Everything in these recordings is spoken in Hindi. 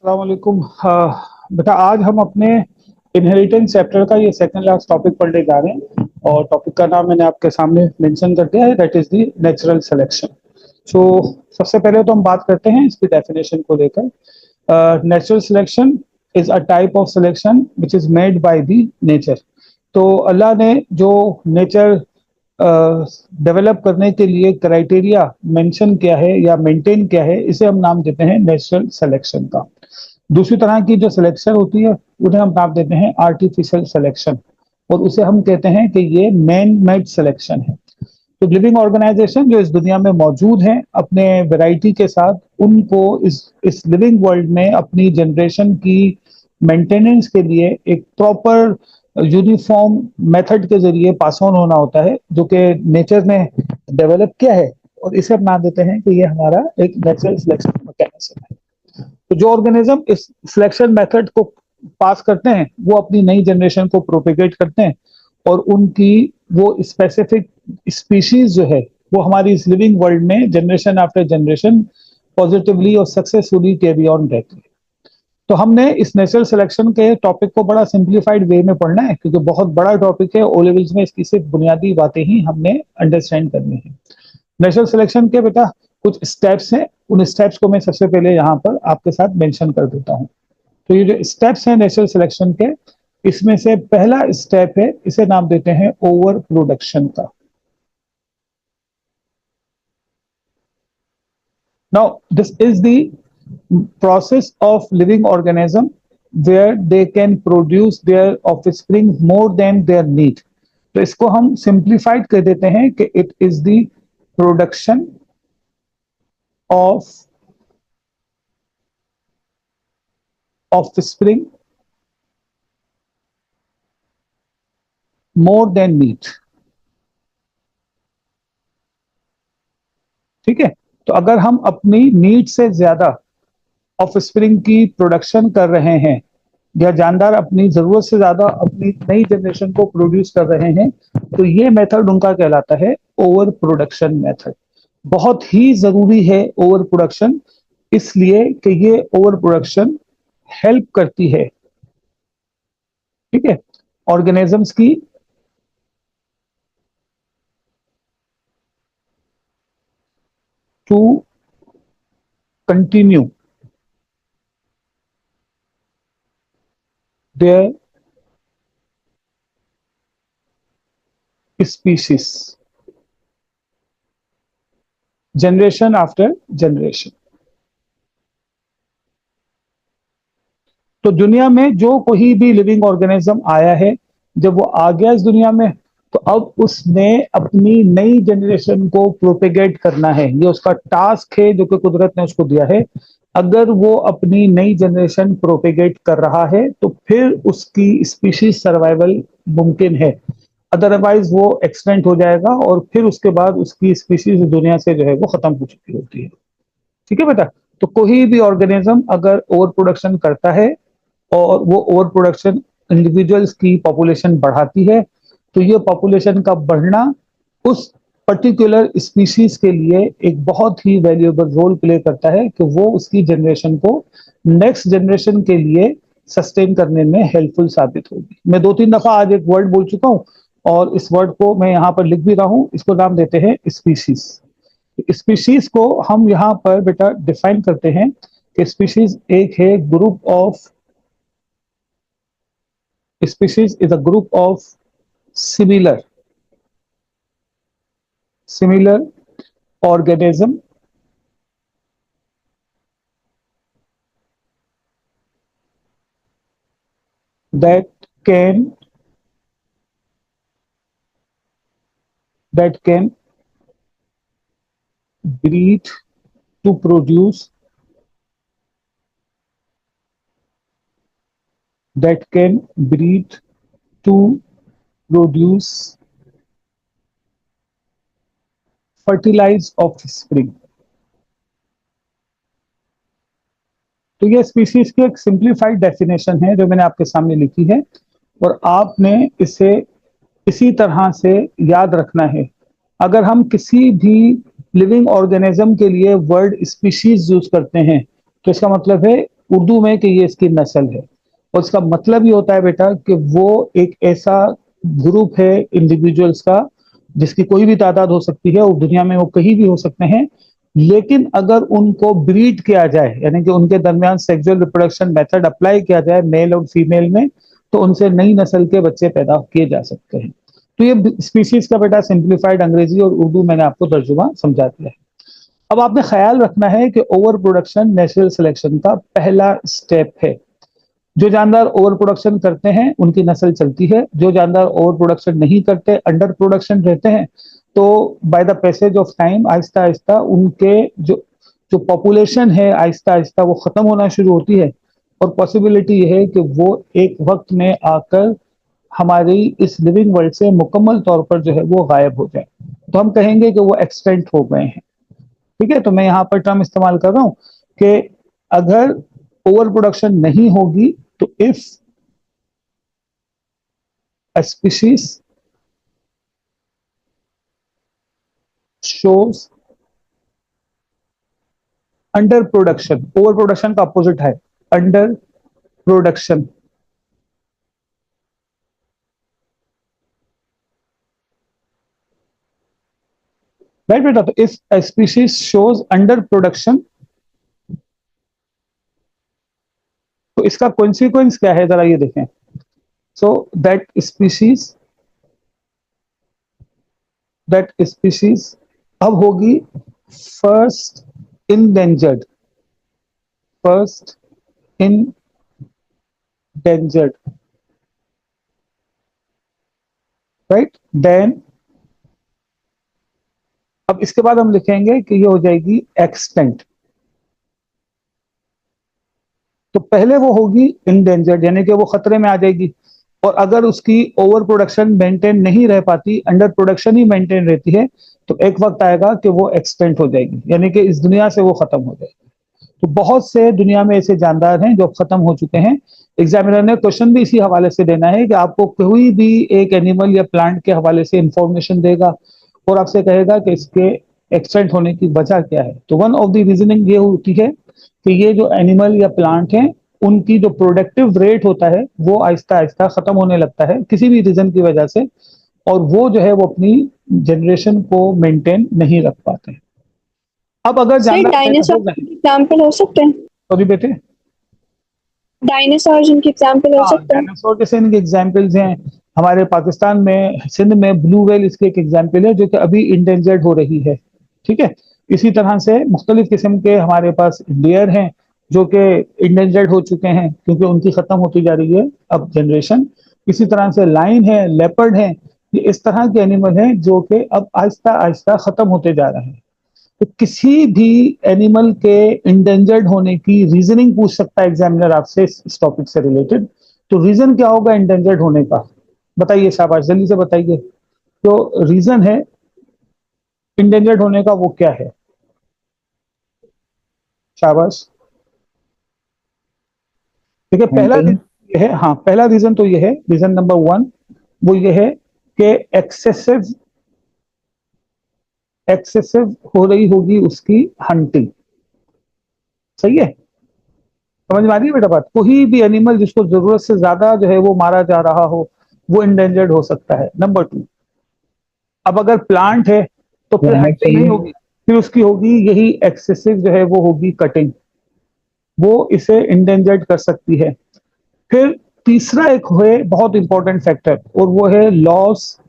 अस्सलाम वालेकुम। बेटा आज हम अपने इनहेरिटेंस चैप्टर का ये सेकंड लास्ट टॉपिक पढ़ने जा रहे हैं और टॉपिक का नाम मैंने आपके सामने मेंशन कर दिया है, that is the natural selection. So सबसे पहले तो हम बात करते हैं इसकी डेफिनेशन को लेकर। Natural selection is a type of selection which is made by the nature. तो अल्लाह ने जो नेचर डेवलप करने के लिए क्राइटेरिया मेंशन किया है या मेंटेन किया है, इसे हम नाम देते हैं नेचुरल सिलेक्शन का। दूसरी तरह की जो सिलेक्शन होती है उन्हें हम नाम देते हैं आर्टिफिशियल सिलेक्शन, और उसे हम कहते हैं कि ये मैन मेड सिलेक्शन है। तो लिविंग ऑर्गेनाइजेशन जो इस दुनिया में मौजूद हैं अपने वैरायटी के साथ, उनको इस लिविंग वर्ल्ड में अपनी जनरेशन की मेंटेनेंस के लिए एक प्रॉपर यूनिफॉर्म मेथड के जरिए पास ऑन होना होता है, जो कि नेचर ने डेवलप किया है, और इसे हम नाम देते हैं कि ये हमारा एक नेचुरल सिलेक्शन मैकेनिज्म है। तो जो ऑर्गेनिज्म इस सिलेक्शन मेथड को पास करते हैं वो अपनी नई जनरेशन को प्रोपेगेट करते हैं, और उनकी वो स्पेसिफिक स्पीशीज जो है वो हमारी इस लिविंग वर्ल्ड में जनरेशन आफ्टर जनरेशन पॉजिटिवली और सक्सेसफुली कैरी ऑन रहती है। तो हमने इस नेचुरल सिलेक्शन के टॉपिक को बड़ा सिंप्लीफाइड वे में पढ़ना है, क्योंकि बहुत बड़ा टॉपिक है। ओ लेवल्स में इसकी सिर्फ बुनियादी बातें ही हमने अंडरस्टैंड करनी है। नेचुरल सिलेक्शन के बेटा कुछ स्टेप्स हैं, उन स्टेप्स को मैं सबसे पहले यहाँ पर आपके साथ मेंशन कर देता हूँ। तो ये जो स्टेप्स हैं नेचुरल सिलेक्शन के, इसमें से पहला स्टेप है, इसे नाम देते हैं ओवर प्रोडक्शन का। Now this is the process of living organism where they can produce their offspring more than their need. तो इसको हम सिंप्लीफाइड कर देते हैं कि it is the production of offspring more than need. ठीक है, तो अगर हम अपनी नीड से ज्यादा ऑफस्प्रिंग की प्रोडक्शन कर रहे हैं, या जानदार अपनी जरूरत से ज्यादा अपनी नई जनरेशन को प्रोड्यूस कर रहे हैं, तो ये मेथड उनका कहलाता है ओवर प्रोडक्शन मेथड। बहुत ही जरूरी है ओवर प्रोडक्शन, इसलिए कि ये ओवर प्रोडक्शन हेल्प करती है, ठीक है, ऑर्गेनिजम्स की to continue their species generation after generation. तो दुनिया में जो कोई भी लिविंग ऑर्गेनिज्म आया है, जब वो आ गया इस दुनिया में, तो अब उसने अपनी नई जनरेशन को प्रोपेगेट करना है। ये उसका टास्क है जो कि कुदरत ने उसको दिया है। अगर वो अपनी नई जनरेशन प्रोपेगेट कर रहा है तो फिर उसकी स्पीशीज सर्वाइवल मुमकिन है, अदरवाइज वो एक्सटेंट हो जाएगा और फिर उसके बाद उसकी स्पीशीज दुनिया से जो है वो खत्म हो चुकी होती है। ठीक है बेटा। तो कोई भी ऑर्गेनिज्म अगर ओवर प्रोडक्शन करता है और वो ओवर प्रोडक्शन इंडिविजुअल्स की पॉपुलेशन बढ़ाती है, तो ये पॉपुलेशन का बढ़ना उस पर्टिकुलर स्पीशीज के लिए एक बहुत ही वैल्यूएबल रोल प्ले करता है कि वो उसकी जनरेशन को नेक्स्ट जनरेशन के लिए सस्टेन करने में हेल्पफुल साबित होगी। मैं दो तीन दफा आज एक वर्ड बोल चुका हूँ और इस वर्ड को मैं यहाँ पर लिख भी रहा हूँ। इसको नाम देते हैं स्पीशीज। स्पीशीज को हम यहाँ पर बेटा डिफाइन करते हैं कि स्पीशीज एक है group of, species is a group of similar organism that can breed to produce that can breed to produce fertilize offspring। तो ये स्पीशीज की एक सिंप्लीफाइड डेफिनेशन है जो मैंने आपके सामने लिखी है, और आपने इसे इसी तरह से याद रखना है। अगर हम किसी भी लिविंग ऑर्गेनिज्म के लिए वर्ड स्पीशीज यूज करते हैं तो इसका मतलब है उर्दू में कि ये इसकी नस्ल है। और इसका मतलब ये होता है बेटा कि वो एक ऐसा ग्रुप है इंडिविजुअल्स का जिसकी कोई भी तादाद हो सकती है और दुनिया में वो कहीं भी हो सकते हैं, लेकिन अगर उनको ब्रीड किया जाए यानी कि उनके दरमियान सेक्सुअल रिप्रोडक्शन मेथड अप्लाई किया जाए मेल और फीमेल में, तो उनसे नई नस्ल के बच्चे पैदा किए जा सकते हैं। तो ये स्पीशीज का बेटा सिंप्लीफाइड अंग्रेजी और उर्दू मैंने आपको तर्जुमा समझा दिया है। अब आपने ख्याल रखना है कि ओवर प्रोडक्शन नेचुरल सिलेक्शन का पहला स्टेप है। जो जानदार ओवर प्रोडक्शन करते हैं उनकी नस्ल चलती है, जो जानदार ओवर प्रोडक्शन नहीं करते, अंडर प्रोडक्शन रहते हैं, तो by the passage of time Aahista Aahista उनके जो जो पॉपुलेशन है आहिस्ता आहिस्ता वो खत्म होना शुरू होती है। और पॉसिबिलिटी ये है कि वो एक वक्त में आकर हमारी इस लिविंग वर्ल्ड से मुकम्मल तौर पर जो है वो गायब हो जाए, तो हम कहेंगे कि वो एक्सटेंट हो गए हैं। ठीक है, तो मैं यहाँ पर टर्म इस्तेमाल कर रहा हूं कि अगर ओवर प्रोडक्शन नहीं होगी तो if a species shows under production, over production का अपोजिट है अंडर प्रोडक्शन, राइट बेटा। तो if a species shows under production, तो इसका कॉन्सिक्वेंस क्या है जरा ये देखें। सो दैट स्पीशीज अब होगी first endangered, first endangered, right. Then अब इसके बाद हम लिखेंगे कि ये हो जाएगी एक्सटेंट। तो पहले वो होगी इंडेंजर्ड यानी कि वो खतरे में आ जाएगी, और अगर उसकी ओवर प्रोडक्शन मेंटेन नहीं रह पाती, अंडर प्रोडक्शन ही मेंटेन रहती है, तो एक वक्त आएगा कि वो एक्सटेंट हो जाएगी यानी कि इस दुनिया से वो खत्म हो जाएगी। तो बहुत से दुनिया में ऐसे जानदार हैं जो खत्म हो चुके हैं। एग्जामिनर ने क्वेश्चन भी इसी हवाले से देना है कि आपको कोई भी एक एनिमल या प्लांट के हवाले से इंफॉर्मेशन देगा और आपसे कहेगा कि इसके एक्सटेंट होने की वजह क्या है। तो वन ऑफ द रीजनिंग ये होती है कि ये जो एनिमल या प्लांट हैं उनकी जो प्रोडक्टिव रेट होता है वो आहिस्ता आहिस्ता खत्म होने लगता है किसी भी रीजन की वजह से, और वो जो है वो अपनी जनरेशन को मेंटेन नहीं रख पाते हैं। अब अगर सर जानदार पैदा डायनासोर हो गए, एग्जाम्पल हो सकते हैं, सॉरी बेटे, डायनासोर जिनके एग्जाम्पल हो हाँ सकते हैं। डायनासोर जैसे इनके एग्जाम्पल्स हैं। हमारे पाकिस्तान में सिंध में ब्लू व्हेल इसके एक एग्जाम्पल है जो कि अभी इंडेंजर्ड हो रही है। ठीक है, इसी तरह से मुख्तलिफ किस्म के हमारे पास डियर हैं जो कि इंडेंजर्ड हो चुके हैं क्योंकि उनकी खत्म होती जा रही है अब जनरेशन। इसी तरह से लाइन है, लेपर्ड है, ये इस तरह के एनिमल हैं जो कि अब आहिस्ता आहिस्ता खत्म होते जा रहे हैं। तो किसी भी एनिमल के इंडेंजर्ड होने की रीजनिंग पूछ सकता है एग्जामिनर आपसे इस टॉपिक से रिलेटेड। तो रीजन क्या होगा इंडेंजर्ड होने का, बताइए शाबाश जल्दी से बताइए। जो रीजन है इंडेंजर्ड होने का वो क्या है, शाबाश। देखिए पहला मेंटेन। रीजन ये है, हाँ पहला रीजन तो ये है, रीजन नंबर वन वो ये है कि एक्सेसिव एक्सेसिव हो रही होगी उसकी हंटिंग। सही है, समझ में आ रही है बेटा बात। कोई भी एनिमल जिसको जरूरत से ज्यादा जो है वो मारा जा रहा हो वो इंडेंजर्ड हो सकता है। नंबर टू, अब अगर प्लांट है तो फिर क्लाइमेट हंटिंग नहीं चेंज। होगी, फिर उसकी होगी यही एक्सेसिव जो है वो होगी कटिंग, वो इसे इंडेंजर्ड कर सकती है। फिर तीसरा एक है बहुत इंपॉर्टेंट फैक्टर और वो है लॉस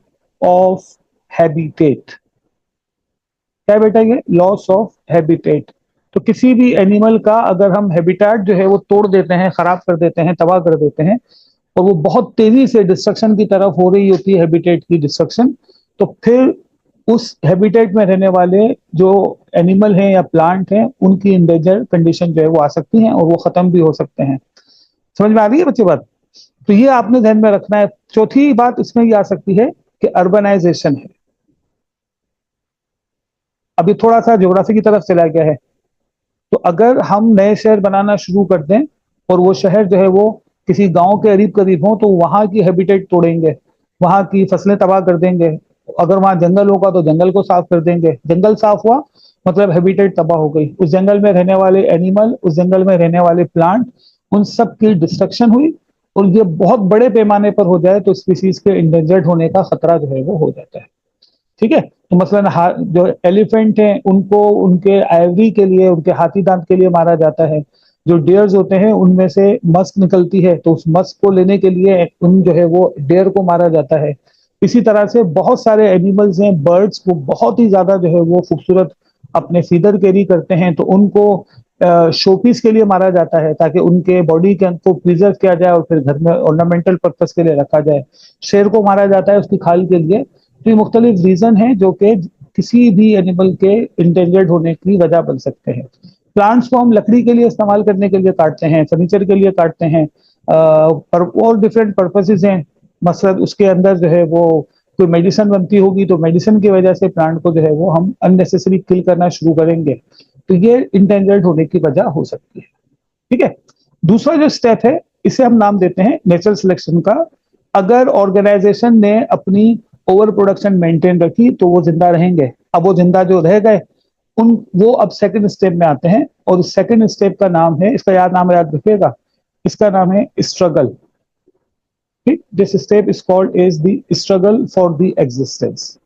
ऑफ हैबिटेट। क्या बेटा, ये लॉस ऑफ हैबिटेट। तो किसी भी एनिमल का अगर हम हैबिटेट जो है वो तोड़ देते हैं, खराब कर देते हैं, तबाह कर देते हैं, और वो बहुत तेजी से डिस्ट्रक्शन की तरफ हो रही होती है हैबिटेट की डिस्ट्रक्शन, तो फिर उस हैबिटेट में रहने वाले जो एनिमल हैं या प्लांट हैं उनकी इंडेंजर कंडीशन जो है वो आ सकती हैं और वो खत्म भी हो सकते हैं। समझ में आ रही है बच्चे बात। तो ये आपने ध्यान में रखना है। चौथी बात इसमें ये आ सकती है कि अर्बनाइजेशन है। अभी थोड़ा सा ज्योग्राफी की तरफ चला गया है, तो अगर हम नए शहर बनाना शुरू कर दें और वो शहर जो है वो किसी गांव के करीब करीब हो, तो वहां की हैबिटेट तोड़ेंगे, वहां की फसलें तबाह कर देंगे। अगर वहां जंगल होगा तो जंगल को साफ कर देंगे, जंगल साफ हुआ मतलब हैबिटेट तबाह हो गई, उस जंगल में रहने वाले एनिमल, उस जंगल में रहने वाले प्लांट, उन सब की डिस्ट्रक्शन हुई, और ये बहुत बड़े पैमाने पर हो जाए तो स्पीसीज के इंडेंजर्ड होने का खतरा जो है वो हो जाता है। ठीक है, तो मसलन जो एलिफेंट हैं उनको उनके आइवरी के लिए, उनके हाथी दांत के लिए मारा जाता है। जो डियर्स होते हैं उनमें से मस्क निकलती है, तो उस मस्क को लेने के लिए उन जो है वो डियर को मारा जाता है। इसी तरह से बहुत सारे एनिमल्स हैं, बर्ड्स को बहुत ही ज्यादा जो है वो खूबसूरत अपने फीदर कैरी करते हैं, तो उनको शोपीस के लिए मारा जाता है ताकि उनके बॉडी के को प्रिजर्व किया जाए और फिर घर में ऑर्नामेंटल पर्पस के लिए रखा जाए। शेर को मारा जाता है उसकी खाल के लिए। तो ये मुख्तलिफ रीजन है जो कि किसी भी एनिमल के इंडेंजर्ड होने की वजह बन सकते हैं। प्लांट्स को हम लकड़ी के लिए इस्तेमाल करने के लिए काटते हैं, फर्नीचर के लिए काटते हैं, और डिफरेंट पर्पसेस हैं। मसलन उसके अंदर जो है वो कोई मेडिसिन बनती होगी, तो मेडिसिन की वजह से प्लांट को जो है वो हम अननेसेसरी किल करना शुरू करेंगे, तो ये इंडेंजर्ड होने की वजह हो सकती है। ठीक है, दूसरा जो स्टेप है इसे हम नाम देते हैं नेचुरल सिलेक्शन का। अगर ऑर्गेनाइजेशन ने अपनी ओवर प्रोडक्शन मेंटेन रखी तो वो जिंदा रहेंगे। अब वो जिंदा जो रह गए उन वो अब सेकंड स्टेप में आते हैं, और सेकंड स्टेप का नाम है, इसका याद रखिएगा, इसका नाम है स्ट्रगल। ठीक, this step is called is the struggle for the existence.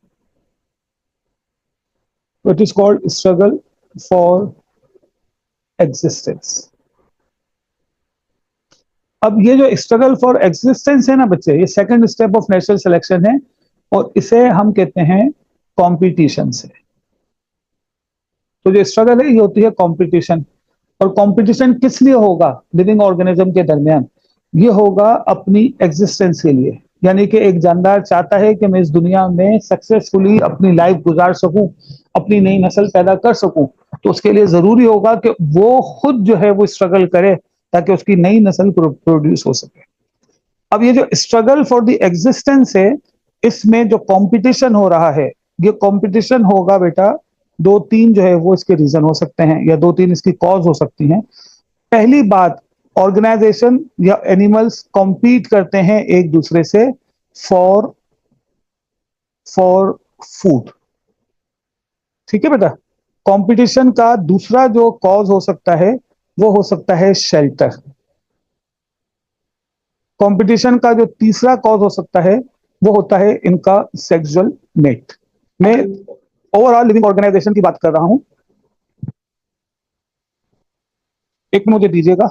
It is called struggle for existence. अब ये जो स्ट्रगल फॉर एग्जिस्टेंस है ना बच्चे, ये second step of natural selection है, और इसे हम कहते हैं कंपटीशन से। तो जो स्ट्रगल है ये होती है कंपटीशन, और कंपटीशन किस लिए होगा लिविंग ऑर्गेनिज्म के दरमियान? ये होगा अपनी एग्जिस्टेंस के लिए। यानी कि एक जानदार चाहता है कि मैं इस दुनिया में सक्सेसफुली अपनी लाइफ गुजार सकूं, अपनी नई नस्ल पैदा कर सकूं, तो उसके लिए जरूरी होगा कि वो खुद जो है वो स्ट्रगल करे ताकि उसकी नई नस्ल प्रोड्यूस हो सके। अब ये जो स्ट्रगल फॉर द एग्जिस्टेंस है, इसमें जो कंपटीशन हो रहा है, ये कंपटीशन होगा बेटा, दो तीन जो है वो इसके रीजन हो सकते हैं, या दो तीन इसकी कॉज हो सकती हैं। पहली बात, ऑर्गेनाइजेशन या एनिमल्स कॉम्पीट करते हैं एक दूसरे से फॉर फॉर फूड। ठीक है बेटा, कंपटीशन का दूसरा जो कॉज हो सकता है वो हो सकता है शेल्टर। कंपटीशन का जो तीसरा कॉज हो सकता है वो होता है इनका सेक्सुअल मेट। मैं ओवरऑल लिविंग ऑर्गेनाइजेशन की बात कर रहा हूं, एक मुझे दीजिएगा।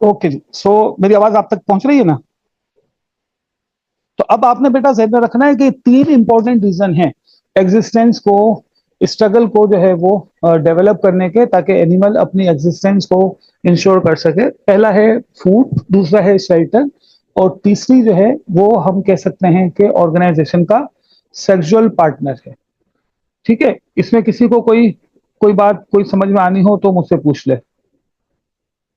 ओके जी, सो मेरी आवाज आप तक पहुंच रही है ना? तो अब आपने बेटा ध्यान में रखना है कि तीन इंपॉर्टेंट रीजन हैं एग्जिस्टेंस को, स्ट्रगल को जो है वो डेवलप करने के, ताकि एनिमल अपनी एग्जिस्टेंस को इंश्योर कर सके। पहला है फूड, दूसरा है शेल्टर, और तीसरी जो है वो हम कह सकते हैं कि ऑर्गेनाइजेशन का सेक्सुअल पार्टनर है। ठीक है, इसमें किसी को कोई कोई बात कोई समझ में आनी हो तो मुझसे पूछ ले।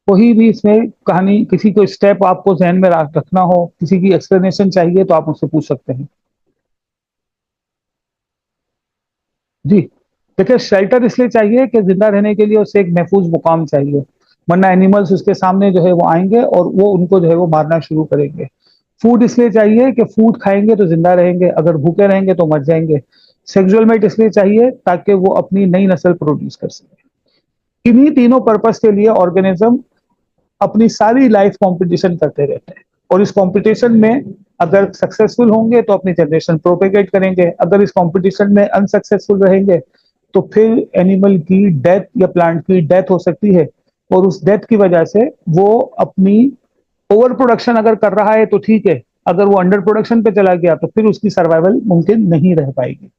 कोई भी इसमें कहानी, किसी को स्टेप आपको जहन में रखना हो, किसी की एक्सप्लेनेशन चाहिए तो आप मुझसे पूछ सकते हैं। जी, देखिए शेल्टर इसलिए चाहिए कि जिंदा रहने के लिए उसे एक महफूज मुकाम चाहिए, वरना एनिमल्स उसके सामने जो है वो आएंगे और वो उनको जो है वो मारना शुरू करेंगे। फूड इसलिए चाहिए कि फूड खाएंगे तो जिंदा रहेंगे, अगर भूखे रहेंगे तो मर जाएंगे। सेक्सुअल मेट इसलिए चाहिए ताकि वो अपनी नई नस्ल प्रोड्यूस कर सके। इन्हीं तीनों पर्पस के लिए ऑर्गेनिज्म अपनी सारी लाइफ कंपटीशन करते रहते हैं, और इस कंपटीशन में अगर सक्सेसफुल होंगे तो अपनी जनरेशन प्रोपेगेट करेंगे, अगर इस कंपटीशन में अनसक्सेसफुल रहेंगे तो फिर एनिमल की डेथ या प्लांट की डेथ हो सकती है, और उस डेथ की वजह से वो अपनी ओवर प्रोडक्शन अगर कर रहा है तो ठीक है, अगर वो अंडर प्रोडक्शन पे चला गया तो फिर उसकी सर्वाइवल मुमकिन नहीं रह पाएगी।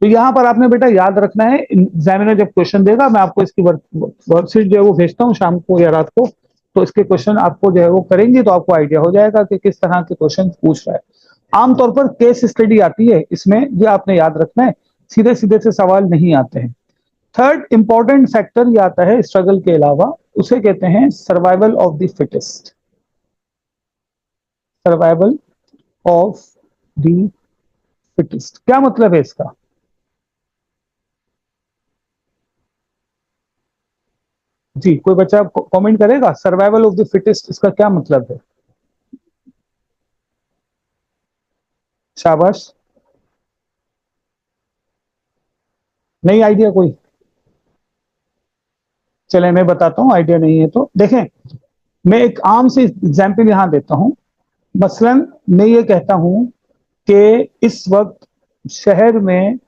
तो यहाँ पर आपने बेटा याद रखना है, एग्जामिनर जब क्वेश्चन देगा, मैं आपको इसकी वर्कशीट जो है वो भेजता हूँ शाम को या रात को, तो इसके क्वेश्चन आपको जो है वो करेंगे तो आपको आइडिया हो जाएगा कि किस तरह के क्वेश्चन पूछ रहा है। आमतौर पर केस स्टडी आती है इसमें, ये आपने याद रखना है सीधे सीधे से सवाल नहीं आते हैं। थर्ड इंपॉर्टेंट फैक्टर ये आता है स्ट्रगल के अलावा, उसे कहते हैं survival of the fittest. Survival of the fittest क्या मतलब है इसका? जी, कोई बच्चा कमेंट करेगा सर्वाइवल ऑफ द फिटेस्ट इसका क्या मतलब है? शाबाश। नहीं आइडिया कोई? चले मैं बताता हूं, आइडिया नहीं है तो देखें। मैं एक आम से एग्जाम्पल यहां देता हूं। मसलन मैं ये कहता हूं कि इस वक्त शहर में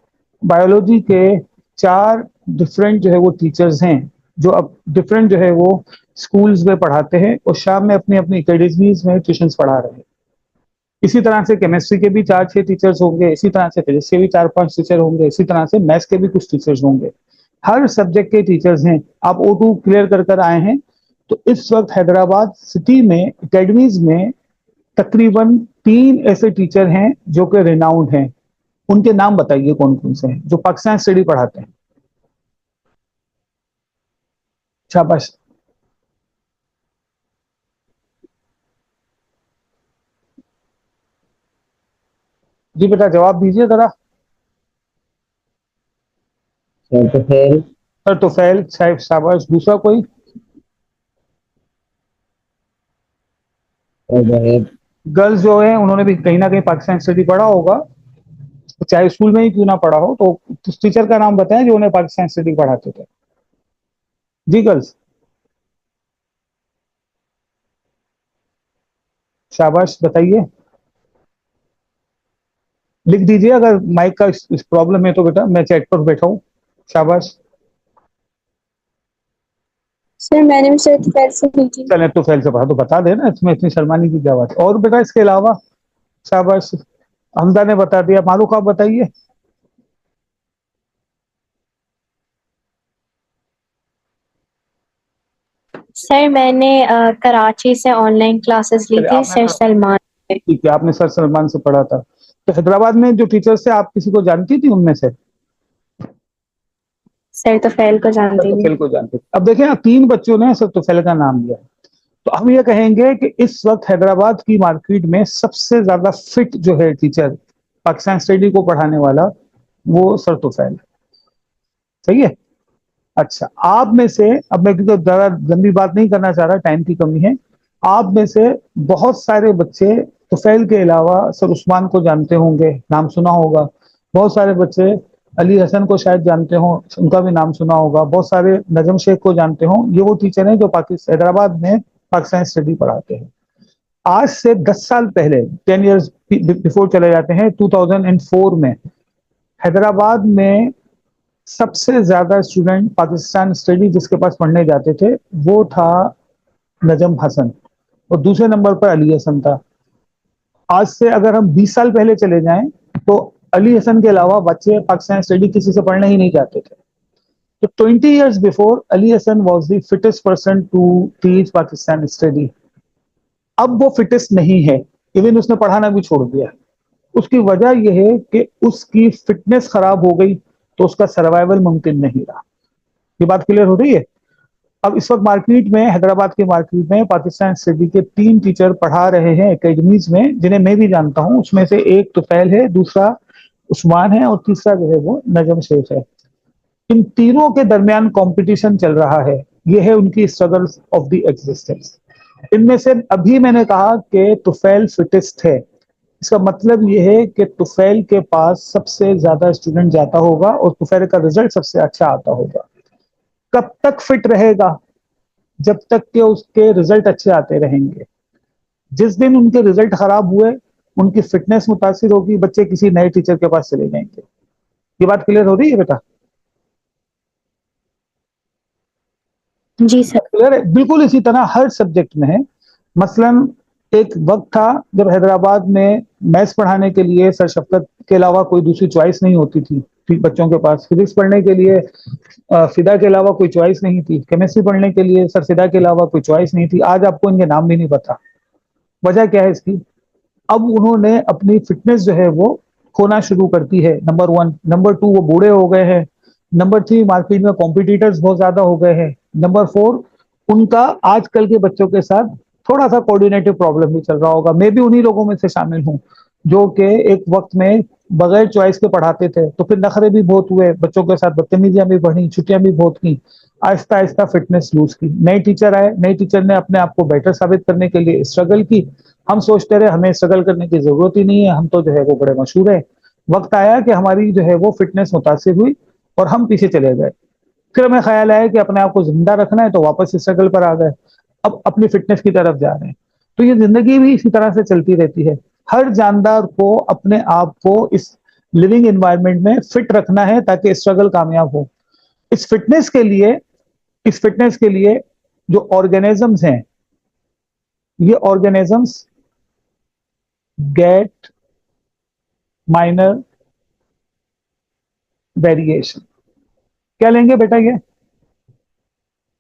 बायोलॉजी के 4 डिफरेंट जो है वो टीचर्स हैं, जो अब डिफरेंट जो है वो स्कूल्स में पढ़ाते हैं और शाम में अपनी अपनी एकेडमीज में ट्यूशंस पढ़ा रहे हैं। इसी तरह से केमिस्ट्री के भी 4-6 टीचर्स होंगे, इसी तरह से फिजिक्स के भी 4-5 टीचर होंगे, इसी तरह से मैथ्स के भी कुछ टीचर्स होंगे। हर सब्जेक्ट के टीचर्स हैं। आप O2 क्लियर कर कर आए हैं, तो इस वक्त हैदराबाद सिटी में एकेडमीज में तकरीबन 3 ऐसे टीचर हैं जो कि रिनाउंड हैं। उनके नाम बताइए कौन कौन से हैं जो पाकिस्तान स्टडी पढ़ाते हैं। शाबाश। जी बेटा जवाब दीजिए जरा। तुफैल। सर तुफैल साहब, शाबाश। दूसरा कोई? उबैद। गर्ल्स जो है उन्होंने भी कहीं ना कहीं पाकिस्तान स्टडी पढ़ा होगा, चाहे स्कूल में ही क्यों ना पढ़ा हो। तो उस टीचर का नाम बताएं जो उन्हें पाकिस्तान स्टडी पढ़ाते थे। जी गर्ल्स, शाबाश बताइए। लिख दीजिए अगर माइक का इस प्रॉब्लम है तो बेटा, मैं चैट पर बैठा हूँ। शाबाश। सर मैंने भी शायद पैर से की थी। चले तो फैल से पढ़ा तो बता देना, इसमें इतनी शर्माने की क्या बात है। और बेटा इसके अलावा? शाबाश। हमदा ने बता दिया। मारूफ आप बताइए। सर मैंने कराची से ऑनलाइन क्लासेस ली चलिए, थी आपने सर सलमान से। ठीक है, आपने सर सलमान से पढ़ा था। तो हैदराबाद में जो टीचर्स थे आप किसी को जानती थी उनमें से? सर तो फैल को सर जानती थी। तुफैल को जानते थे। अब देखें 3 बच्चों ने सर तुफैल का नाम लिया, तो हम ये कहेंगे कि इस वक्त हैदराबाद की मार्केट में सबसे ज्यादा फिट जो है टीचर पाकिस्तान स्टडी को पढ़ाने वाला, वो सर तुफैल। सही है। अच्छा, आप में से, अब मैं क्योंकि ज्यादा लंबी बात नहीं करना चाह रहा, टाइम की कमी है, आप में से बहुत सारे बच्चे तुफैल के अलावा सर उस्मान को जानते होंगे, नाम सुना होगा। बहुत सारे बच्चे अली हसन को शायद जानते हो, उनका भी नाम सुना होगा। बहुत सारे नजम शेख को जानते हो। ये वो टीचर हैं जो पाकिस्तान हैदराबाद में पाकिस्तान स्टडी पढ़ाते हैं। आज से 10 साल पहले, 10 इयर्स बिफोर चले जाते हैं, 2004 में हैदराबाद में सबसे ज्यादा स्टूडेंट पाकिस्तान स्टडी जिसके पास पढ़ने जाते थे वो था नजम हसन, और दूसरे नंबर पर अली हसन था। आज से अगर हम 20 साल पहले चले जाएं तो अली हसन के अलावा बच्चे पाकिस्तान स्टडी किसी से पढ़ने ही नहीं जाते थे। तो 20 years before Ali Hasan was the fittest person to teach Pakistan study. अब वो फिटेस्ट नहीं है, इवन उसने पढ़ाना भी छोड़ दिया। उसकी वजह यह है कि उसकी फिटनेस खराब हो गई, तो उसका सर्वाइवल मुमकिन नहीं रहा। ये बात क्लियर हो रही है? अब इस वक्त मार्केट में, हैदराबाद के मार्केट में पाकिस्तान स्टडी के 3 टीचर पढ़ा रहे हैं एकेडमीज में, जिन्हें मैं भी जानता हूं। उसमें से एक तुफैल है, दूसरा उस्मान है, और तीसरा जो है वो नजम शेख है। इन तीनों के दरमियान कंपटीशन चल रहा है। ये है उनकी स्ट्रगल ऑफ द एग्जिस्टेंस। इनमें से अभी मैंने कहा कि तुफैल फिटेस्ट है, इसका मतलब ये है कि तुफैल के पास सबसे ज्यादा स्टूडेंट जाता होगा और तुफैल का रिजल्ट सबसे अच्छा आता होगा। कब तक फिट रहेगा? जब तक कि उसके रिजल्ट अच्छे आते रहेंगे। जिस दिन उनके रिजल्ट खराब हुए, उनकी फिटनेस मुतासिर होगी, बच्चे किसी नए टीचर के पास चले जाएंगे। ये बात क्लियर हो रही है बेटा? जी सर। क्लियर है? बिल्कुल इसी तरह हर सब्जेक्ट में है। मसलन एक वक्त था जब हैदराबाद में मैथ्स पढ़ाने के लिए सर शफकत के अलावा कोई दूसरी चॉइस नहीं होती थी बच्चों के पास। फिजिक्स पढ़ने के लिए फिदा के अलावा कोई चॉइस नहीं थी। केमिस्ट्री पढ़ने के लिए सर फिदा के अलावा कोई चॉइस नहीं थी। आज आपको इनके नाम भी नहीं पता। वजह क्या है इसकी? अब उन्होंने अपनी फिटनेस जो है वो खोना शुरू करती है, नंबर 1। नंबर 2, वो बूढ़े हो गए हैं। नंबर 3, मार्केट में कॉम्पिटिटर्स बहुत ज्यादा हो गए हैं। नंबर 4, उनका आजकल के बच्चों के साथ थोड़ा सा कोऑर्डिनेटिव प्रॉब्लम भी चल रहा होगा। मैं भी उन्हीं लोगों में से शामिल हूँ जो कि एक वक्त में बगैर चॉइस के पढ़ाते थे, तो फिर नखरे भी बहुत हुए, बच्चों के साथ बदतमीजियां भी बढ़ी, छुट्टियां भी बहुत की, आहिस्ता आहिस्ता फिटनेस लूज की। नए टीचर आए, नए टीचर ने अपने आप को बेटर साबित करने के लिए स्ट्रगल की। हम सोचते रहे हमें स्ट्रगल करने की जरूरत ही नहीं है, हम तो जो है वो बड़े मशहूर है। वक्त आया कि हमारी जो है वो फिटनेस मुतासिर हुई और हम पीछे चले गए। फिर हमें ख्याल आया कि अपने आप को जिंदा रखना है, तो वापस स्ट्रगल पर आ गए। अब अपनी फिटनेस की तरफ जा रहे हैं। तो ये जिंदगी भी इसी तरह से चलती रहती है। हर जानदार को अपने आप को इस लिविंग एनवायरनमेंट में फिट रखना है ताकि स्ट्रगल कामयाब हो। इस फिटनेस के लिए इस फिटनेस के लिए जो ऑर्गेनिजम्स हैं, ये ऑर्गेनिजम्स गेट माइनर वेरिएशन। क्या लेंगे बेटा? ये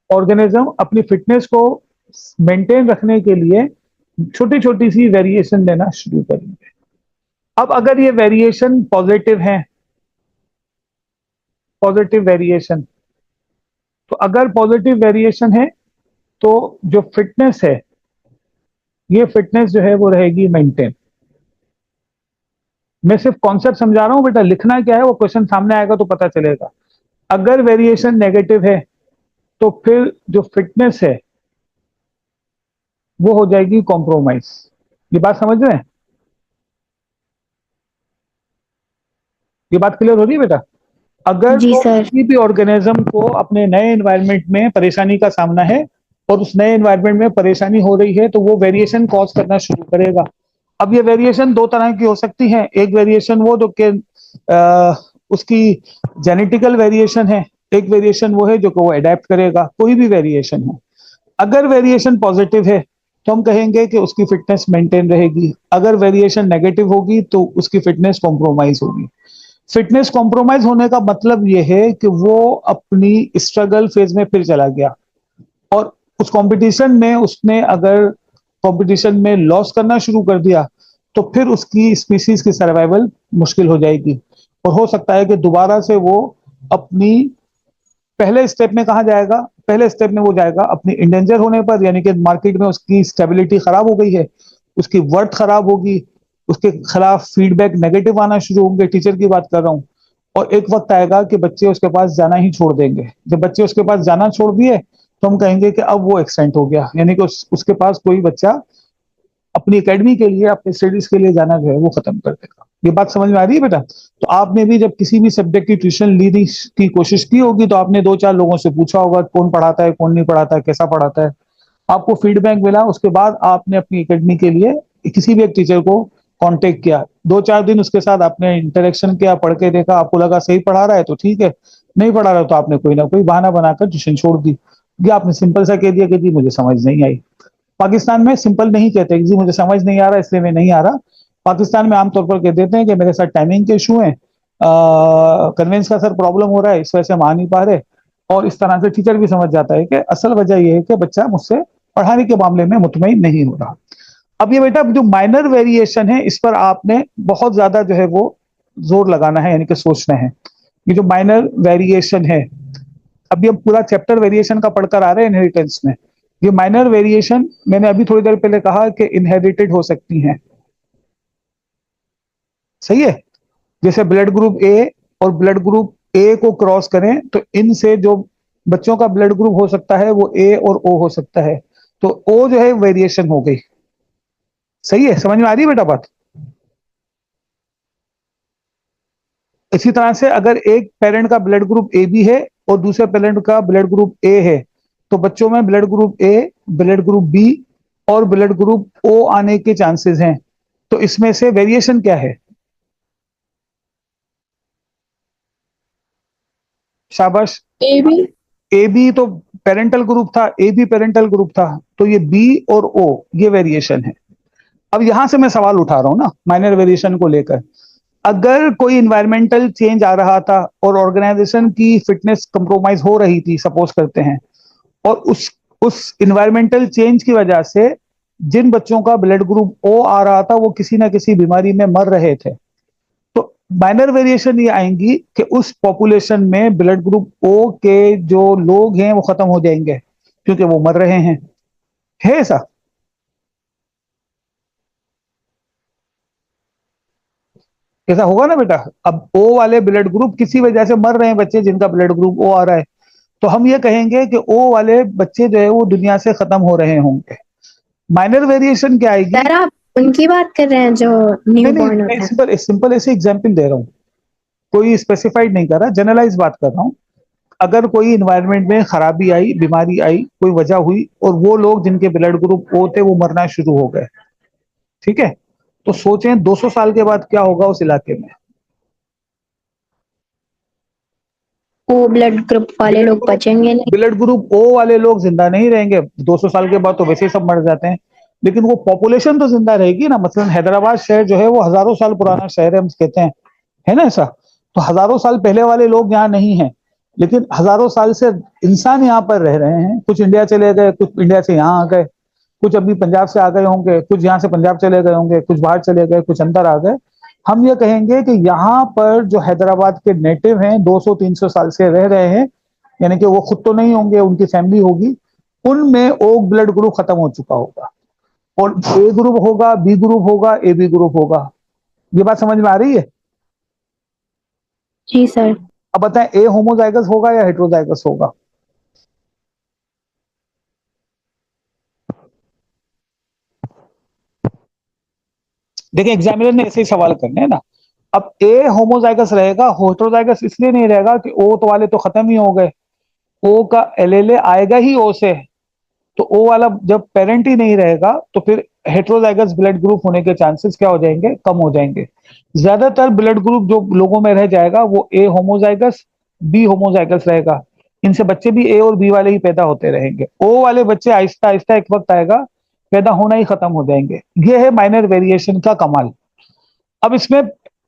ऑर्गेनिज्म अपनी फिटनेस को मेंटेन रखने के लिए छोटी छोटी सी वेरिएशन लेना शुरू करेंगे। अब अगर ये वेरिएशन पॉजिटिव है, पॉजिटिव वेरिएशन, तो अगर पॉजिटिव वेरिएशन है तो जो फिटनेस है, ये फिटनेस जो है वो रहेगी मेंटेन। मैं सिर्फ कॉन्सेप्ट समझा रहा हूं बेटा, लिखना क्या है वो क्वेश्चन सामने आएगा तो पता चलेगा। अगर वेरिएशन नेगेटिव है तो फिर जो फिटनेस है वो हो जाएगी कॉम्प्रोमाइज। ये बात समझ रहे हैं? ये बात क्लियर हो रही है बेटा? अगर जी तो सर। किसी भी ऑर्गेनिज्म को अपने नए एनवायरनमेंट में परेशानी का सामना है और उस नए एनवायरनमेंट में परेशानी हो रही है, तो वो वेरिएशन कॉज करना शुरू करेगा। अब ये वेरिएशन दो तरह की हो सकती है। एक वेरिएशन वो जो कि उसकी जेनेटिकल वेरिएशन है, एक वेरिएशन वो है जो कि वो अडेप्ट करेगा। कोई भी वेरिएशन हो, अगर वेरिएशन पॉजिटिव है तो हम कहेंगे कि उसकी फिटनेस मेंटेन रहेगी। अगर वेरिएशन नेगेटिव होगी तो उसकी फिटनेस कॉम्प्रोमाइज होगी। फिटनेस कॉम्प्रोमाइज होने का मतलब यह है कि वो अपनी स्ट्रगल फेज में फिर चला गया और उस कंपटीशन में उसने अगर कंपटीशन में लॉस करना शुरू कर दिया तो फिर उसकी स्पीसीज की सर्वाइवल मुश्किल हो जाएगी और हो सकता है कि दोबारा से वो अपनी पहले स्टेप में कहा जाएगा, पहले स्टेप में वो जाएगा अपनी इंडेंजर होने पर, यानी कि मार्केट में उसकी स्टेबिलिटी खराब हो गई है, उसकी वर्थ खराब होगी, उसके खिलाफ फीडबैक नेगेटिव आना शुरू होंगे। टीचर की बात कर रहा हूँ। और एक वक्त आएगा कि बच्चे उसके पास जाना ही छोड़ देंगे। जब बच्चे उसके पास जाना छोड़ दिए तो हम कहेंगे कि अब वो एक्सटेंट हो गया, यानी कि उसके पास कोई बच्चा अपनी एकेडमी के लिए, अपने स्टडीज के लिए जाना जो है वो खत्म कर देगा। ये बात समझ में आ रही है बेटा? तो आपने भी जब किसी भी सब्जेक्ट की ट्यूशन लेने की कोशिश की होगी तो आपने दो चार लोगों से पूछा होगा कौन पढ़ाता है, कौन नहीं पढ़ाता है, कैसा पढ़ाता है। आपको फीडबैक मिला, उसके बाद आपने अपनी एकेडमी के लिए किसी भी एक टीचर को कांटेक्ट किया, दो चार दिन उसके साथ आपने इंटरेक्शन किया, पढ़ के देखा, आपको लगा सही पढ़ा रहा है तो ठीक है, नहीं पढ़ा रहा तो आपने कोई ना कोई बहाना बनाकर ट्यूशन छोड़ दी, या आपने सिंपल सा कह दिया कि जी मुझे समझ नहीं आई। पाकिस्तान में सिंपल नहीं कहते कि जी मुझे समझ नहीं आ रहा इसलिए मैं नहीं आ रहा। पाकिस्तान में आमतौर पर कह देते हैं कि मेरे साथ टाइमिंग के इशू है, कन्वेंस का सर प्रॉब्लम हो रहा है, इस वजह से हम आ नहीं पा रहे। और इस तरह से टीचर भी समझ जाता है कि असल वजह यह है कि बच्चा मुझसे पढ़ाने के मामले में मुतमईन नहीं हो रहा। अब ये बेटा जो माइनर वेरिएशन है इस पर आपने बहुत ज्यादा जो है वो जोर लगाना है, यानी कि सोचना है। ये जो माइनर वेरिएशन है, अभी हम पूरा चैप्टर वेरिएशन का पढ़कर आ रहे हैं इनहेरिटेंस में। ये माइनर वेरिएशन मैंने अभी थोड़ी देर पहले कहा कि इनहेरिटेड हो सकती हैं, सही है? जैसे ब्लड ग्रुप ए और ब्लड ग्रुप ए को क्रॉस करें तो इनसे जो बच्चों का ब्लड ग्रुप हो सकता है वो ए और ओ हो सकता है, तो ओ जो है वेरिएशन हो गई। सही है? समझ में आ रही है बेटा बात? इसी तरह से अगर एक पेरेंट का ब्लड ग्रुप ए बी है और दूसरे पेरेंट का ब्लड ग्रुप ए है, तो बच्चों में blood group A, blood group B और ब्लड ग्रुप ओ आने के चांसेस हैं। तो इसमें से वेरिएशन क्या है? शाबाश। A B. ए बी तो पेरेंटल ग्रुप था, ए बी पेरेंटल ग्रुप था, तो ये बी और ओ ये वेरिएशन है। अब यहां से मैं सवाल उठा रहा हूं ना माइनर वेरिएशन को लेकर। अगर कोई इन्वायरमेंटल चेंज आ रहा था और ऑर्गेनाइजेशन की फिटनेस कंप्रोमाइज हो रही थी, सपोज करते हैं, और उस इन्वायरमेंटल चेंज की वजह से जिन बच्चों का ब्लड ग्रुप ओ आ रहा था वो किसी ना किसी बीमारी में मर रहे थे, तो माइनर वेरिएशन ये आएंगी कि उस पॉपुलेशन में ब्लड ग्रुप ओ के जो लोग हैं वो खत्म हो जाएंगे क्योंकि वो मर रहे हैं। है ऐसा? ऐसा होगा ना बेटा? अब ओ वाले ब्लड ग्रुप किसी वजह से मर रहे हैं बच्चे जिनका ब्लड ग्रुप ओ आ रहा है, तो हम ये कहेंगे कि ओ वाले बच्चे जो है वो दुनिया से खत्म हो रहे होंगे। माइनर वेरिएशन क्या आएगी? सर आप उनकी बात कर रहे हैं जो न्यू नहीं नहीं, बॉर्न मैं होता है? सिंपल सिंपल ऐसे एग्जांपल दे रहा हूँ, कोई स्पेसिफाइड नहीं कर रहा, जनरलाइज बात कर रहा हूँ। अगर कोई इन्वायरमेंट में खराबी आई, बीमारी आई, कोई वजह हुई और वो लोग जिनके ब्लड ग्रुप ओ थे वो मरना शुरू हो गए, ठीक है, तो सोचें 200 साल के बाद क्या होगा उस इलाके में। वो ब्लड ग्रुप वाले ब्लड लोग ग्रुप बचेंगे नहीं? ब्लड ग्रुप ओ वाले लोग जिंदा नहीं रहेंगे, 200 साल के बाद तो वैसे ही सब मर जाते हैं, लेकिन वो पॉपुलेशन तो जिंदा रहेगी ना। मतलब हैदराबाद शहर जो है वो हजारों साल पुराना शहर है, हम कहते हैं, है ना ऐसा? तो हजारों साल पहले वाले लोग यहाँ नहीं हैं, लेकिन हजारों साल से इंसान यहाँ पर रह रहे हैं। कुछ इंडिया चले गए, कुछ इंडिया से यहाँ आ गए, कुछ अभी पंजाब से आ गए होंगे, कुछ यहाँ से पंजाब चले गए होंगे, कुछ बाहर चले गए, कुछ अंदर आ गए। हम ये कहेंगे कि यहाँ पर जो हैदराबाद के नेटिव हैं 200-300 साल से रह रहे हैं, यानी कि वो खुद तो नहीं होंगे, उनकी फैमिली होगी, उनमें ओ ब्लड ग्रुप खत्म हो चुका होगा और ए ग्रुप होगा, बी ग्रुप होगा, ए बी ग्रुप होगा। ये बात समझ में आ रही है? जी सर। अब बताएं, ए होमोजाइगस होगा या हेट्रोजाइगस होगा? देखिए, एग्जामिनर ने ऐसे ही सवाल करने हैं ना। अब ए होमोजाइगस रहेगा, हेट्रोजाइगस इसलिए नहीं रहेगा कि ओ तो वाले तो खत्म ही हो गए, ओ का एलएलए आएगा ही ओ से, तो ओ वाला जब पेरेंट ही नहीं रहेगा तो फिर हेट्रोजाइगस ब्लड ग्रुप होने के चांसेस क्या हो जाएंगे? कम हो जाएंगे। ज्यादातर ब्लड ग्रुप जो लोगों में रह जाएगा वो ए होमोजाइगस, बी होमोजाइगस रहेगा। इनसे बच्चे भी ए और बी वाले ही पैदा होते रहेंगे, ओ वाले बच्चे आहिस्ता आहिस्ता एक वक्त आएगा पैदा होना ही खत्म हो जाएंगे। ये है माइनर वेरिएशन का कमाल। अब इसमें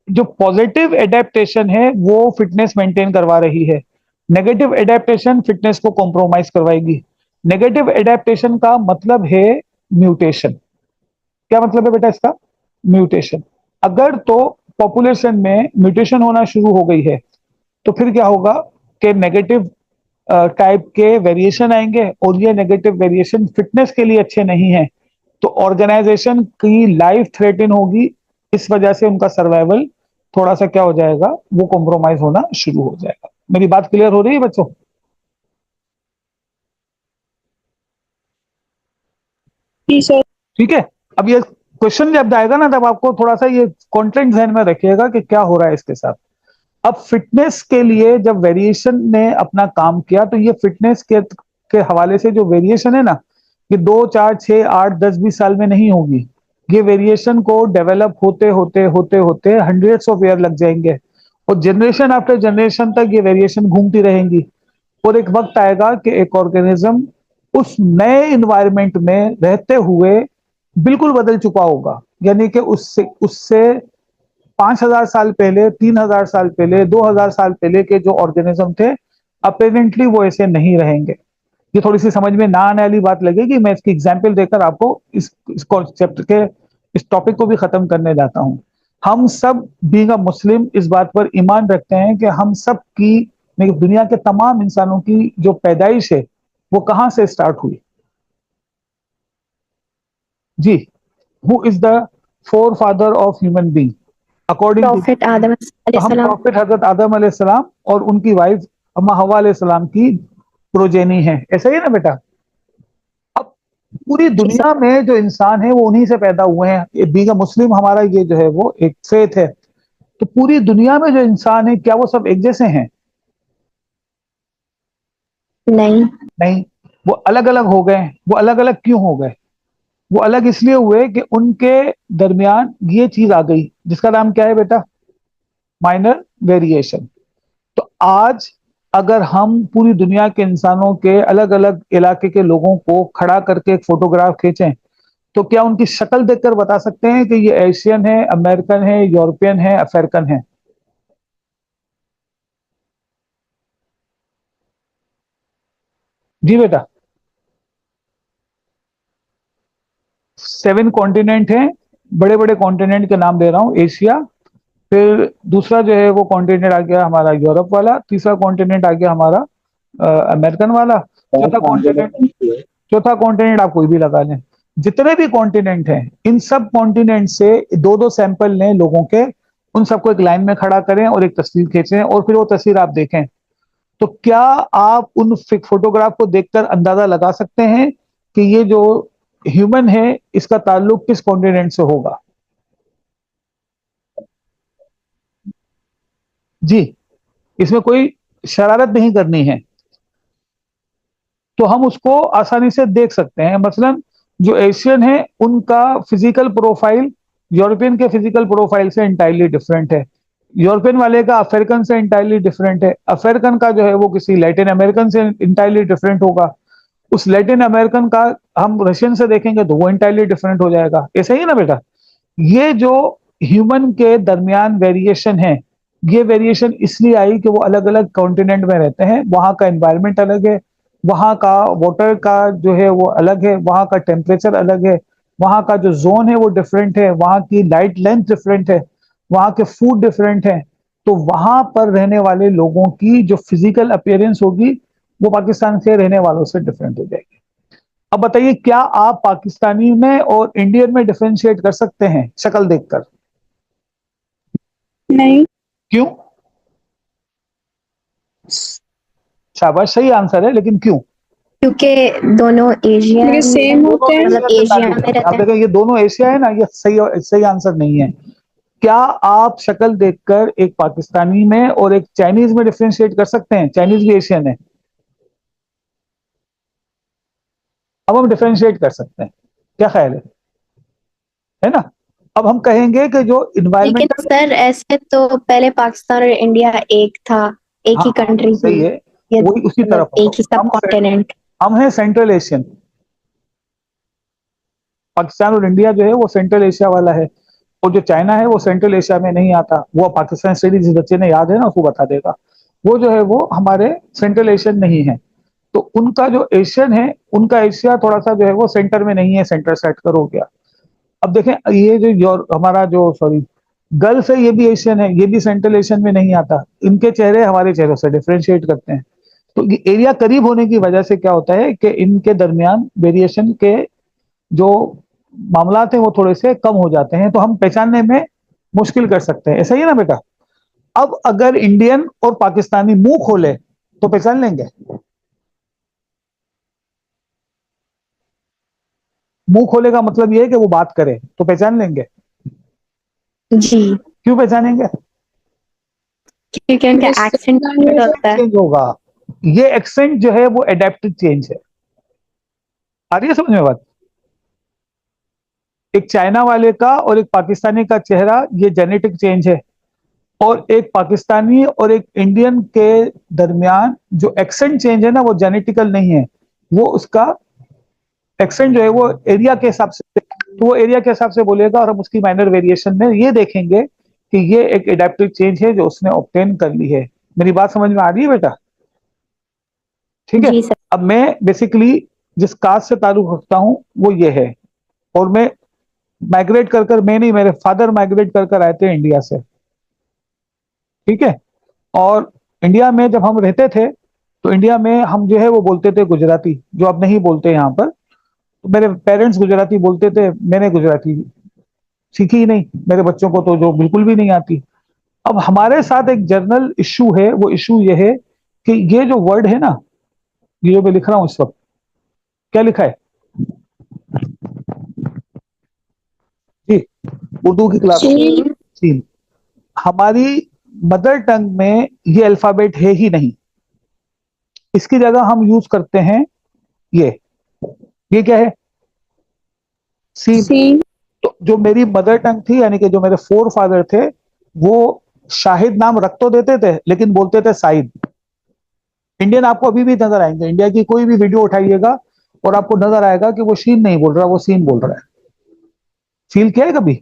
जो पॉजिटिव एडेप्टेशन है वो फिटनेस मेंटेन करवा रही है, नेगेटिव एडेप्टेशन फिटनेस को कॉम्प्रोमाइज करवाएगी। नेगेटिव एडेप्टेशन का मतलब है म्यूटेशन। क्या मतलब है बेटा इसका? म्यूटेशन। अगर तो पॉपुलेशन में म्यूटेशन होना शुरू हो गई है तो फिर क्या होगा कि नेगेटिव टाइप के वेरिएशन आएंगे और ये नेगेटिव वेरिएशन फिटनेस के लिए अच्छे नहीं है, तो ऑर्गेनाइजेशन की लाइफ थ्रेटन होगी। इस वजह से उनका सर्वाइवल थोड़ा सा क्या हो जाएगा? वो कॉम्प्रोमाइज होना शुरू हो जाएगा। मेरी बात क्लियर हो रही है बच्चों? जी सर। ठीक है। अब ये क्वेश्चन जब आएगा ना तब आपको थोड़ा सा ये कॉन्टेंट ध्यान में रखिएगा कि क्या हो रहा है इसके साथ। अब फिटनेस के लिए जब वेरिएशन ने अपना काम किया तो ये फिटनेस के हवाले से जो वेरिएशन है ना, ये 2, 4, 6, 8, 10, 20 साल में नहीं होगी। ये वेरिएशन को डेवलप होते होते होते होते हंड्रेड्स ऑफ ईयर लग जाएंगे और जनरेशन आफ्टर जनरेशन तक ये वेरिएशन घूमती रहेंगी और एक वक्त आएगा कि एक ऑर्गेनिज्म उस नए इन्वायरमेंट में रहते हुए बिल्कुल बदल चुका होगा। यानी कि उससे उससे 5,000 साल पहले, 3,000 साल पहले, 2,000 साल पहले के जो ऑर्गेनिज्म थे, अपेरेंटली वो ऐसे नहीं रहेंगे। ये थोड़ी सी समझ में ना आने वाली बात लगेगी, मैं इसकी एग्जाम्पल देकर आपको इस कॉन्सेप्ट के इस टॉपिक को भी खत्म करने जाता हूं। हम सब बीइंग अ मुस्लिम इस बात पर ईमान रखते हैं कि हम सब की, दुनिया के तमाम इंसानों की जो पैदाइश है वो कहां से स्टार्ट हुई? जी, who is the fore father of human being according to? Prophet Adam तो हम अलैहिस्सलाम। प्रॉफिट हजरत आदम अलैहिस्सलाम और उनकी वाइफ अम्मा हवा अलैहिस्सलाम की प्रोजेनी है, ऐसा ही है ना बेटा? अब पूरी जी सर। दुनिया में जो इंसान है वो उन्हीं से पैदा हुए हैं। बीइंग अ मुस्लिम हमारा ये जो है वो एक फेथ है। तो पूरी दुनिया में जो इंसान है क्या वो सब एक जैसे हैं? नहीं। नहीं, वो अलग अलग हो गए। वो अलग अलग क्यों हो गए? वो अलग इसलिए हुए कि उनके दरमियान ये चीज आ गई जिसका नाम क्या है बेटा? Minor variation. तो आज अगर हम पूरी दुनिया के इंसानों के अलग अलग इलाके के लोगों को खड़ा करके एक फोटोग्राफ खींचें तो क्या उनकी शक्ल देखकर बता सकते हैं कि ये एशियन है, अमेरिकन है, यूरोपियन है, अफ्रीकन है? जी बेटा। 7 कॉन्टिनेंट हैं, बड़े बड़े कॉन्टिनेंट के नाम दे रहा हूं। एशिया, फिर दूसरा जो है वो कॉन्टिनेंट आ गया हमारा यूरोप वाला, तीसरा कॉन्टिनेंट आ गया हमारा अमेरिकन वाला, चौथा कॉन्टिनेंट आप कोई भी लगा लें। जितने भी कॉन्टिनेंट हैं, इन सब कॉन्टिनेंट से दो दो सैंपल लें लोगों के, उन सबको एक लाइन में खड़ा करें और एक तस्वीर खींचें और फिर वो तस्वीर आप देखें, तो क्या आप उन फोटोग्राफ को देखकर अंदाजा लगा सकते हैं कि ये जो ह्यूमन है इसका ताल्लुक किस कॉन्टिनेंट से होगा? जी, इसमें कोई शरारत नहीं करनी है, तो हम उसको आसानी से देख सकते हैं। मसलन जो एशियन है उनका फिजिकल प्रोफाइल यूरोपियन के फिजिकल प्रोफाइल से इंटायरली डिफरेंट है, यूरोपियन वाले का अफ्रीकन से इंटायरली डिफरेंट है, अफ्रीकन का जो है वो किसी लैटिन अमेरिकन से इंटायरली डिफरेंट होगा, उस लैटिन अमेरिकन का हम रशियन से देखेंगे तो वो इंटायरली डिफरेंट हो जाएगा। ऐसा ही है ना बेटा? ये जो ह्यूमन के दरमियान वेरिएशन है, ये वेरिएशन इसलिए आई कि वो अलग अलग कॉन्टिनेंट में रहते हैं, वहां का एनवायरनमेंट अलग है, वहां का वाटर का जो है वो अलग है, वहां का टेम्परेचर अलग है, वहां का जो जोन है वो डिफरेंट है, वहां की लाइट लेंथ डिफरेंट है, वहां के फूड डिफरेंट है, तो वहां पर रहने वाले लोगों की जो फिजिकल अपीयरेंस होगी वो पाकिस्तान के रहने वालों से डिफरेंट हो जाएगी। अब बताइए, क्या आप पाकिस्तानी में और इंडियन में डिफरेंशिएट कर सकते हैं शक्ल देखकर? नहीं। क्यों? शाबाश, सही आंसर है, लेकिन क्यों? क्योंकि दोनों एशियन क्योंकि सेम होते हैं। मतलब एशिया में रहते आप हैं। देखें ये दोनों एशिया है ना, ये सही सही आंसर नहीं है। क्या आप शक्ल देखकर एक पाकिस्तानी में और एक चाइनीज में डिफरेंशिएट कर सकते हैं? चाइनीज भी एशियन है। अब हम डिफरेंशिएट कर सकते हैं, क्या ख्याल है ना? अब हम कहेंगे कि जो लेकिन इन्वायरमेंटल, सर ऐसे तो पहले पाकिस्तान और इंडिया एक था, एक ही हाँ कंट्री सही थी, है, ये वही उसी मतलब तरफ एक ही सब कॉन्टिनेंट। हम हैं सेंट्रल एशियन। पाकिस्तान और इंडिया जो है वो सेंट्रल एशिया वाला है, और जो चाइना है वो सेंट्रल एशिया में नहीं आता। वो पाकिस्तान स्टडीज जिस बच्चे ने याद है ना उसको बता देगा, वो जो है वो हमारे सेंट्रल एशियन नहीं है। तो उनका जो एशियन है, उनका एशिया थोड़ा सा जो है वो सेंटर में नहीं है, सेंटर सेट कर हो गया। अब देखें ये जो हमारा जो सॉरी गल्फ है, ये भी एशियन है, ये भी सेंट्रल एशियन में नहीं आता। इनके चेहरे हमारे चेहरों से डिफरेंशिएट करते हैं। तो ये एरिया करीब होने की वजह से क्या होता है कि इनके दरमियान वेरिएशन के जो मामलात हैं वो थोड़े से कम हो जाते हैं, तो हम पहचानने में मुश्किल कर सकते हैं। ऐसा ही है ना बेटा? अब अगर इंडियन और पाकिस्तानी मुंह खोले तो पहचान लेंगे? मुंह खोले का मतलब ये है कि वो बात करे तो पहचान लेंगे। जी, क्यों पहचानेंगे? क्योंकि उनका एक्सेंट डिफरेंट होता है। चेंज होगा। ये एक्सेंट जो है वो एडेप्टिव चेंज है। आ रही है समझ में बात? एक चाइना वाले का और एक पाकिस्तानी का चेहरा, ये जेनेटिक चेंज है। और एक पाकिस्तानी और एक इंडियन के दरमियान जो एक्सेंट चेंज है ना, वो जेनेटिकल नहीं है, वो उसका एक्सेंट जो है वो एरिया के हिसाब से, तो वो एरिया के हिसाब से बोलेगा, और हम उसकी माइनर वेरिएशन में ये देखेंगे कि ये एक एडेप्टिव चेंज है जो उसने ऑब्टेन कर ली है। मेरी बात समझ में आ रही है बेटा? ठीक है। जी सर। अब मैं बेसिकली जिस कास्ट से ताल्लुक रखता हूं वो ये है, और मैं माइग्रेट कर कर, मैं नहीं, मेरे फादर माइग्रेट कर कर आए थे इंडिया से। ठीक है। और इंडिया में जब हम रहते थे तो इंडिया में हम जो है वो बोलते थे गुजराती, जो अब नहीं बोलते यहाँ पर। तो मेरे पेरेंट्स गुजराती बोलते थे, मैंने गुजराती सीखी ही नहीं, मेरे बच्चों को तो जो बिल्कुल भी नहीं आती। अब हमारे साथ एक जर्नल इशू है, वो इशू ये है कि ये जो वर्ड है ना, ये जो मैं लिख रहा हूं इस वक्त, क्या लिखा है? जी, उर्दू की क्लास चीन। चीन। हमारी मदर टंग में ये अल्फाबेट है ही नहीं, इसकी जगह हम यूज करते हैं ये क्या है? सीन। सीन। तो जो मेरी मदर टंग थी, यानी कि जो मेरे फोर फादर थे, वो शाहिद नाम रख तो देते थे लेकिन बोलते थे साइद। इंडियन आपको अभी भी नजर आएंगे, इंडिया की कोई भी वीडियो उठाइएगा और आपको नजर आएगा कि वो शीन नहीं बोल रहा, वो सीन बोल रहा है। फील किया है कभी?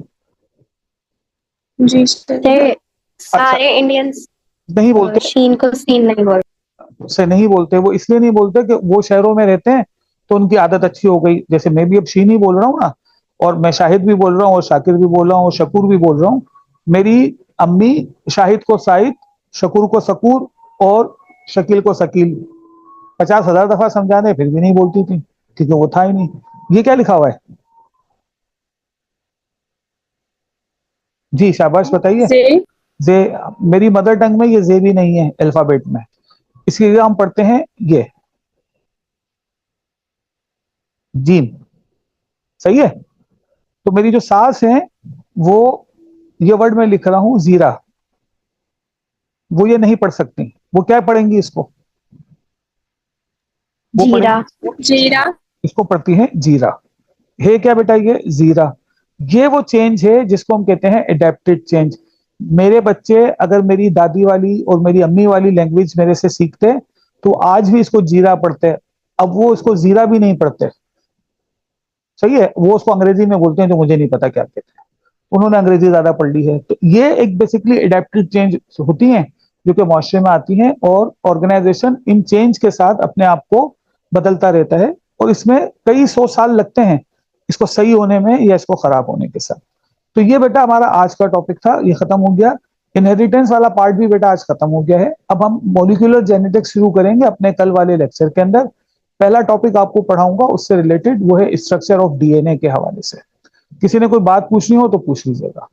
जी सर। सर सारे इंडियंस नहीं बोलते, शीन को सीन नहीं बोलते। से नहीं बोलते। वो इसलिए नहीं बोलते कि वो शहरों में रहते हैं तो उनकी आदत अच्छी हो गई। जैसे मैं भी अब शीन ही बोल रहा हूँ ना, और मैं शाहिद भी बोल रहा हूँ, और शाकिर भी बोल रहा हूँ, और शकूर भी बोल रहा हूँ। मेरी अम्मी, शाहिद को साहिद, शकूर को सकूर और शकील को शकील। 50,000 दफा समझाने फिर भी नहीं बोलती थी क्योंकि वो था ही नहीं। ये क्या लिखा हुआ है? जी शाबाश बताइए। जे जे। मेरी मदर टंग में ये जे भी नहीं है अल्फाबेट में। इसकी जगह हम पढ़ते हैं ये जीम। सही है। तो मेरी जो सास है वो, ये वर्ड मैं लिख रहा हूं जीरा, वो ये नहीं पढ़ सकती। वो क्या पढ़ेंगी इसको? वो जीरा। पढ़ेंगी, जीरा इसको पढ़ती है जीरा। है क्या बेटा ये जीरा? ये वो चेंज है जिसको हम कहते हैं एडेप्टेड चेंज। मेरे बच्चे अगर मेरी दादी वाली और मेरी अम्मी वाली लैंग्वेज मेरे से सीखते तो आज भी इसको जीरा पढ़ते हैं। अब वो इसको जीरा भी नहीं पढ़ते। सही है। वो उसको अंग्रेजी में बोलते हैं जो मुझे नहीं पता क्या कहते हैं। उन्होंने अंग्रेजी ज्यादा पढ़ ली है। तो ये एक बेसिकली एडेप्टेड चेंज होती हैं जो कि मुआशरे में आती हैं, और ऑर्गेनाइजेशन इन चेंज के साथ अपने आप को बदलता रहता है, और इसमें कई 100 साल लगते हैं इसको सही होने में या इसको खराब होने के साथ। तो ये बेटा हमारा आज का टॉपिक था, ये खत्म हो गया। इनहेरिटेंस वाला पार्ट भी बेटा आज खत्म हो गया है। अब हम मॉलिक्यूलर जेनेटिक्स शुरू करेंगे अपने कल वाले लेक्चर के अंदर। पहला टॉपिक आपको पढ़ाऊंगा उससे रिलेटेड, वो है स्ट्रक्चर ऑफ डीएनए के हवाले से। किसी ने कोई बात पूछनी हो तो पूछ लीजिएगा।